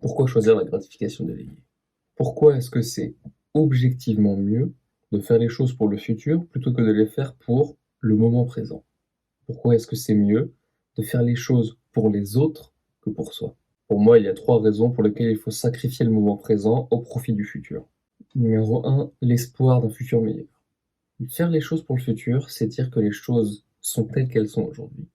Pourquoi choisir la gratification déléguée? Pourquoi est-ce que c'est objectivement mieux de faire les choses pour le futur plutôt que de les faire pour le moment présent? Pourquoi est-ce que c'est mieux de faire les choses pour les autres que pour soi? Pour moi, il y a 3 raisons pour lesquelles il faut sacrifier le moment présent au profit du futur. Numéro 1, l'espoir d'un futur meilleur. Faire les choses pour le futur, c'est dire que les choses sont telles qu'elles sont aujourd'hui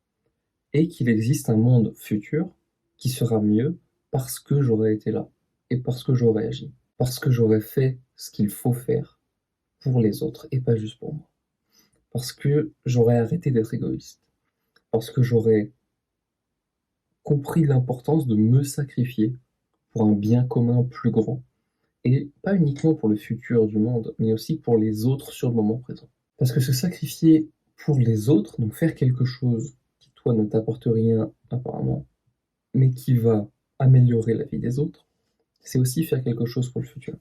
et qu'il existe un monde futur qui sera mieux parce que j'aurais été là et parce que j'aurais agi, parce que j'aurais fait ce qu'il faut faire pour les autres et pas juste pour moi, parce que j'aurais arrêté d'être égoïste, parce que j'aurais compris l'importance de me sacrifier pour un bien commun plus grand et pas uniquement pour le futur du monde, mais aussi pour les autres sur le moment présent. Parce que se sacrifier pour les autres, donc faire quelque chose qui toi ne t'apporte rien apparemment, mais qui va améliorer la vie des autres, c'est aussi faire quelque chose pour le futur.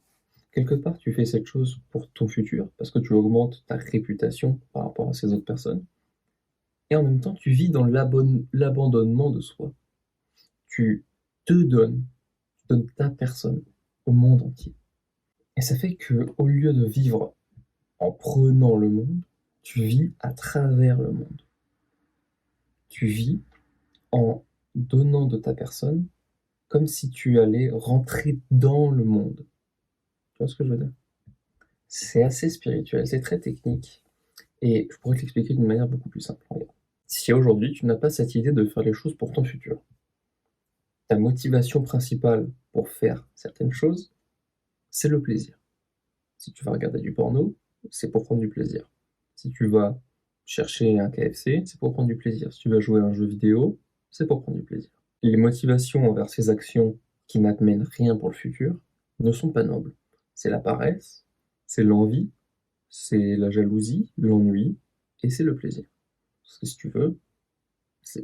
Quelque part, tu fais cette chose pour ton futur, parce que tu augmentes ta réputation par rapport à ces autres personnes, et en même temps, tu vis dans l'abandonnement de soi. Tu te donnes, tu donnes ta personne au monde entier. Et ça fait que, au lieu de vivre en prenant le monde, tu vis à travers le monde. Tu vis en donnant de ta personne comme si tu allais rentrer dans le monde. Tu vois ce que je veux dire? C'est assez spirituel, c'est très technique et je pourrais te l'expliquer d'une manière beaucoup plus simple. Regarde. Si aujourd'hui tu n'as pas cette idée de faire les choses pour ton futur, ta motivation principale pour faire certaines choses, c'est le plaisir. Si tu vas regarder du porno, c'est pour prendre du plaisir. Si tu vas chercher un KFC, c'est pour prendre du plaisir. Si tu vas jouer à un jeu vidéo, c'est pour prendre du plaisir. Les motivations envers ces actions qui n'amènent rien pour le futur ne sont pas nobles. C'est la paresse, c'est l'envie, c'est la jalousie, l'ennui et c'est le plaisir. Parce que si tu veux,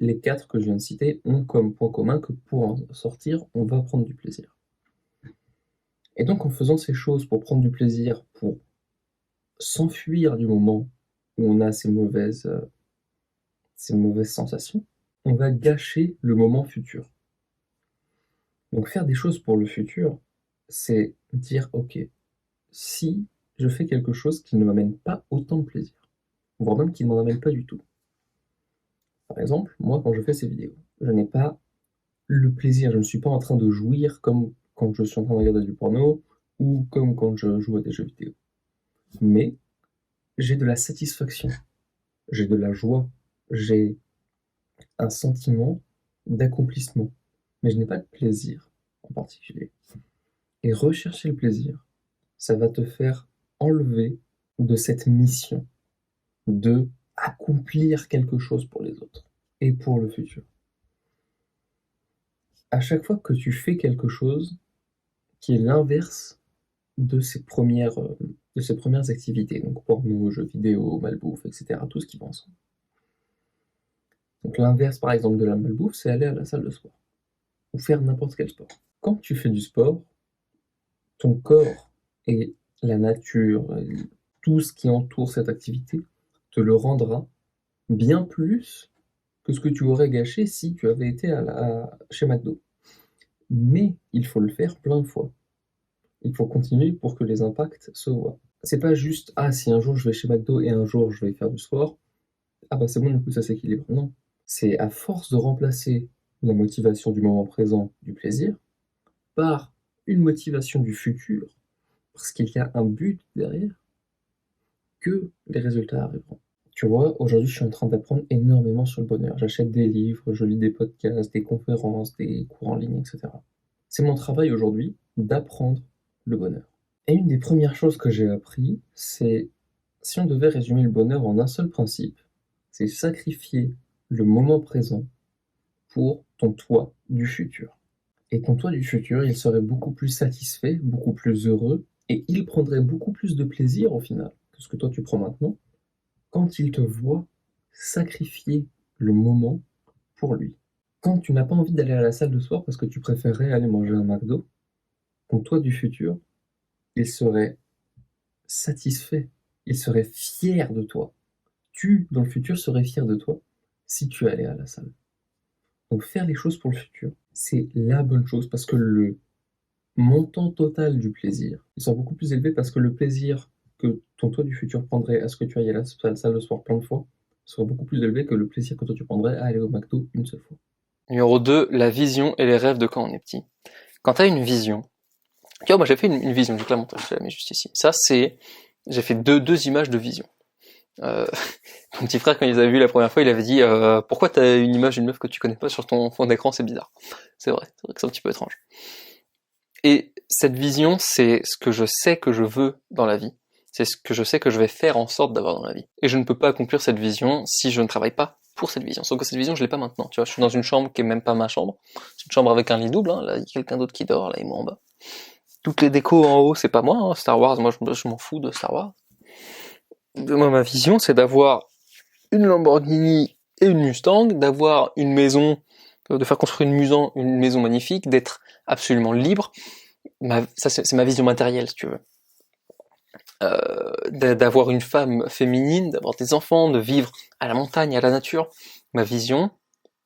les 4 que je viens de citer ont comme point commun que pour en sortir, on va prendre du plaisir. Et donc en faisant ces choses pour prendre du plaisir, pour s'enfuir du moment où on a ces mauvaises sensations, on va gâcher le moment futur. Donc faire des choses pour le futur, c'est dire ok, si je fais quelque chose qui ne m'amène pas autant de plaisir, voire même qui ne m'en amène pas du tout. Par exemple, moi quand je fais ces vidéos, je n'ai pas le plaisir, je ne suis pas en train de jouir comme quand je suis en train de regarder du porno ou comme quand je joue à des jeux vidéo. Mais j'ai de la satisfaction, j'ai de la joie, j'ai un sentiment d'accomplissement, mais je n'ai pas de plaisir en particulier. Et rechercher le plaisir, ça va te faire enlever de cette mission de accomplir quelque chose pour les autres et pour le futur. À chaque fois que tu fais quelque chose qui est l'inverse de de ces premières activités, donc porno, jeux vidéo, malbouffe, etc., tout ce qui va ensemble. Donc l'inverse, par exemple, de la malbouffe, c'est aller à la salle de sport ou faire n'importe quel sport. Quand tu fais du sport, ton corps et la nature, tout ce qui entoure cette activité te le rendra bien plus que ce que tu aurais gâché si tu avais été chez McDo. Mais il faut le faire plein de fois. Il faut continuer pour que les impacts se voient. C'est pas juste, ah, si un jour je vais chez McDo et un jour je vais faire du sport, ah bah c'est bon, du coup ça s'équilibre. Non. C'est à force de remplacer la motivation du moment présent, du plaisir, par une motivation du futur, parce qu'il y a un but derrière, que les résultats arriveront. Tu vois, aujourd'hui, je suis en train d'apprendre énormément sur le bonheur. J'achète des livres, je lis des podcasts, des conférences, des cours en ligne, etc. C'est mon travail aujourd'hui d'apprendre le bonheur. Et une des premières choses que j'ai appris, c'est si on devait résumer le bonheur en un seul principe, c'est sacrifier le moment présent pour ton toi du futur. Et ton toi du futur, il serait beaucoup plus satisfait, beaucoup plus heureux, et il prendrait beaucoup plus de plaisir au final que ce que toi tu prends maintenant, quand il te voit sacrifier le moment pour lui. Quand tu n'as pas envie d'aller à la salle de sport parce que tu préférerais aller manger un McDo, ton toi du futur, il serait satisfait, il serait fier de toi. Tu, dans le futur, serais fier de toi si tu allais à la salle. Donc faire les choses pour le futur, c'est la bonne chose parce que montant total du plaisir, ils sont beaucoup plus élevés parce que le plaisir que ton toi du futur prendrait à ce que tu ailles à la salle de sport plein de fois sera beaucoup plus élevé que le plaisir que toi tu prendrais à aller au McDo une seule fois. Numéro 2, la vision et les rêves de quand on est petit. Quand t'as une vision, tu vois, moi j'ai fait une vision, j'ai clairement, je la mets juste ici. Ça c'est, j'ai fait deux images de vision. Mon petit frère, quand il les a vu la première fois, il avait dit pourquoi t'as une image d'une meuf que tu connais pas sur ton fond d'écran, c'est bizarre. C'est vrai que c'est un petit peu étrange. Et cette vision, c'est ce que je sais que je veux dans la vie. C'est ce que je sais que je vais faire en sorte d'avoir dans la vie. Et je ne peux pas accomplir cette vision si je ne travaille pas pour cette vision. Sauf que cette vision, je l'ai pas maintenant. Tu vois, je suis dans une chambre qui est même pas ma chambre. C'est une chambre avec un lit double, hein. Là, il y a quelqu'un d'autre qui dort, là, et moi en bas. Toutes les décos en haut, c'est pas moi, hein. Star Wars, moi je m'en fous de Star Wars. Moi, ma vision, c'est d'avoir une Lamborghini et une Mustang, d'avoir une maison, de faire construire une maison magnifique, d'être absolument libre. Ça, c'est ma vision matérielle, si tu veux. D'avoir une femme féminine, d'avoir des enfants, de vivre à la montagne, à la nature. Ma vision,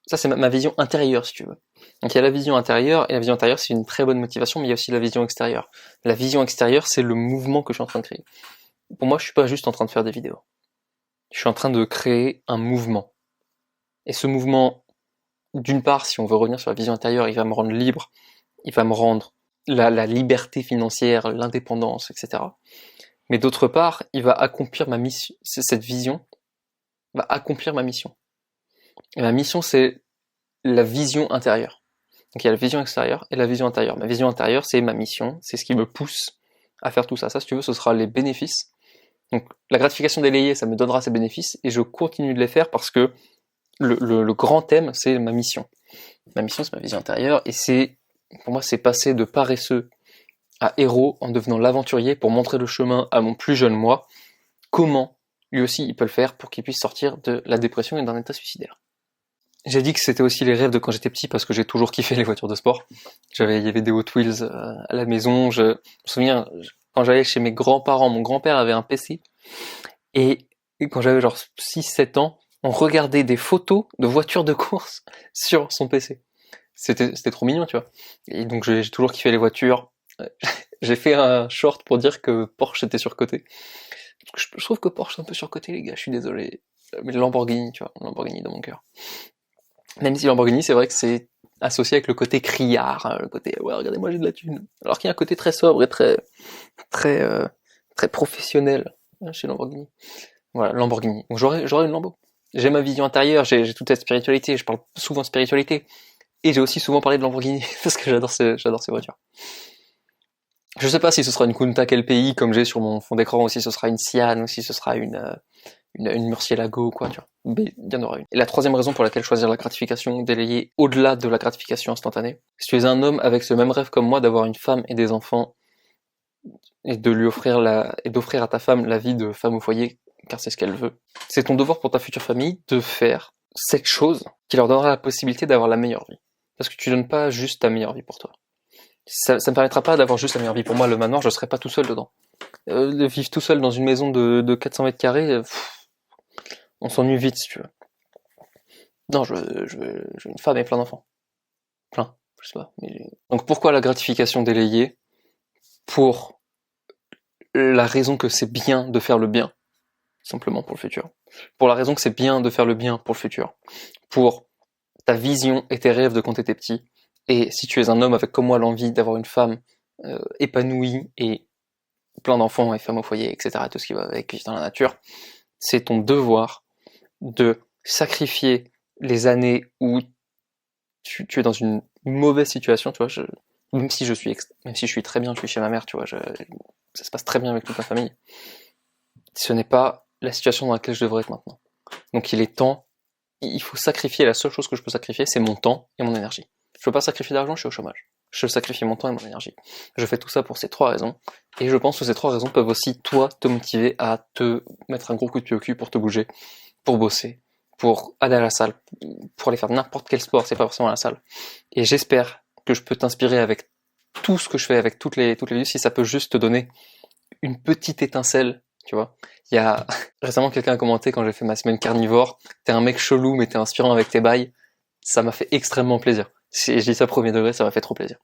ça c'est ma vision intérieure, si tu veux. Donc il y a la vision intérieure, et la vision intérieure c'est une très bonne motivation, mais il y a aussi la vision extérieure. La vision extérieure, c'est le mouvement que je suis en train de créer. Pour moi, je suis pas juste en train de faire des vidéos. Je suis en train de créer un mouvement. Et ce mouvement, d'une part, si on veut revenir sur la vision intérieure, il va me rendre libre, il va me rendre la liberté financière, l'indépendance, etc. Mais d'autre part, il va accomplir ma mission. Cette vision va accomplir ma mission. Et ma mission, c'est la vision intérieure. Donc il y a la vision extérieure et la vision intérieure. Ma vision intérieure, c'est ma mission, c'est ce qui me pousse à faire tout ça. Ça, si tu veux, ce sera les bénéfices. Donc la gratification délayée, ça me donnera ces bénéfices, et je continue de les faire parce que le grand thème, c'est ma mission. Ma mission, c'est ma vision intérieure, et c'est, pour moi, c'est passer de paresseux à héros en devenant l'aventurier pour montrer le chemin à mon plus jeune moi, comment lui aussi il peut le faire pour qu'il puisse sortir de la dépression et d'un état suicidaire. J'ai dit que c'était aussi les rêves de quand j'étais petit parce que j'ai toujours kiffé les voitures de sport. Il y avait des Hot Wheels à la maison. Je me souviens, quand j'allais chez mes grands-parents, mon grand-père avait un PC, et quand j'avais genre 6-7 ans, on regardait des photos de voitures de course sur son PC. C'était trop mignon, tu vois. Et donc j'ai toujours kiffé les voitures. J'ai fait un short pour dire que Porsche était surcoté. Je trouve que Porsche est un peu surcoté, les gars, je suis désolé. Mais Lamborghini, tu vois, Lamborghini dans mon cœur. Même si Lamborghini, c'est vrai que c'est associé avec le côté criard, hein, le côté ouais, regardez-moi, j'ai de la thune. Alors qu'il y a un côté très sobre et très professionnel chez Lamborghini. Voilà, Lamborghini. Donc j'aurais une Lambo. J'ai ma vision intérieure, j'ai toute cette spiritualité, je parle souvent de spiritualité. Et j'ai aussi souvent parlé de Lamborghini, parce que j'adore ces voitures. Je sais pas si ce sera une Kunta LPI comme j'ai sur mon fond d'écran, ou si ce sera une Sian, ou si ce sera une Murcielago ou quoi, tu vois. Mais il y en aura une. Et la troisième raison pour laquelle choisir la gratification délayée au-delà de la gratification instantanée, si tu es un homme avec ce même rêve comme moi d'avoir une femme et des enfants, et de lui offrir d'offrir à ta femme la vie de femme au foyer, car c'est ce qu'elle veut, c'est ton devoir pour ta future famille de faire cette chose qui leur donnera la possibilité d'avoir la meilleure vie. Parce que tu donnes pas juste ta meilleure vie pour toi. Ça me permettra pas d'avoir juste la meilleure vie pour moi. Le manoir, je serai pas tout seul dedans. De vivre tout seul dans une maison de 400 mètres carrés, on s'ennuie vite, si tu veux. Non, je veux une femme et plein d'enfants. Plein, je sais pas. Donc pourquoi la gratification délayée? Pour la raison que c'est bien de faire le bien, simplement pour le futur. Pour la raison que c'est bien de faire le bien pour le futur. Pour ta vision et tes rêves de quand t'étais petit. Et si tu es un homme avec comme moi l'envie d'avoir une femme épanouie et plein d'enfants et femmes au foyer, etc., tout ce qui va avec, vivre dans la nature, c'est ton devoir de sacrifier les années où tu es dans une mauvaise situation, tu vois, même si je suis très bien, je suis chez ma mère, tu vois, ça se passe très bien avec toute ma famille. Ce n'est pas la situation dans laquelle je devrais être maintenant. Donc il faut sacrifier, la seule chose que je peux sacrifier, c'est mon temps et mon énergie. Je peux pas sacrifier d'argent, je suis au chômage. Je sacrifie mon temps et mon énergie. Je fais tout ça pour ces 3 raisons. Et je pense que ces 3 raisons peuvent aussi, toi, te motiver à te mettre un gros coup de pied au cul pour te bouger, pour bosser, pour aller à la salle, pour aller faire n'importe quel sport, c'est pas forcément à la salle. Et j'espère que je peux t'inspirer avec tout ce que je fais, avec toutes les vidéos, si ça peut juste te donner une petite étincelle, tu vois. Il y a récemment quelqu'un a commenté quand j'ai fait ma semaine carnivore, t'es un mec chelou mais t'es inspirant avec tes bails. Ça m'a fait extrêmement plaisir. Si je dis ça premier degré, ça m'a fait trop plaisir.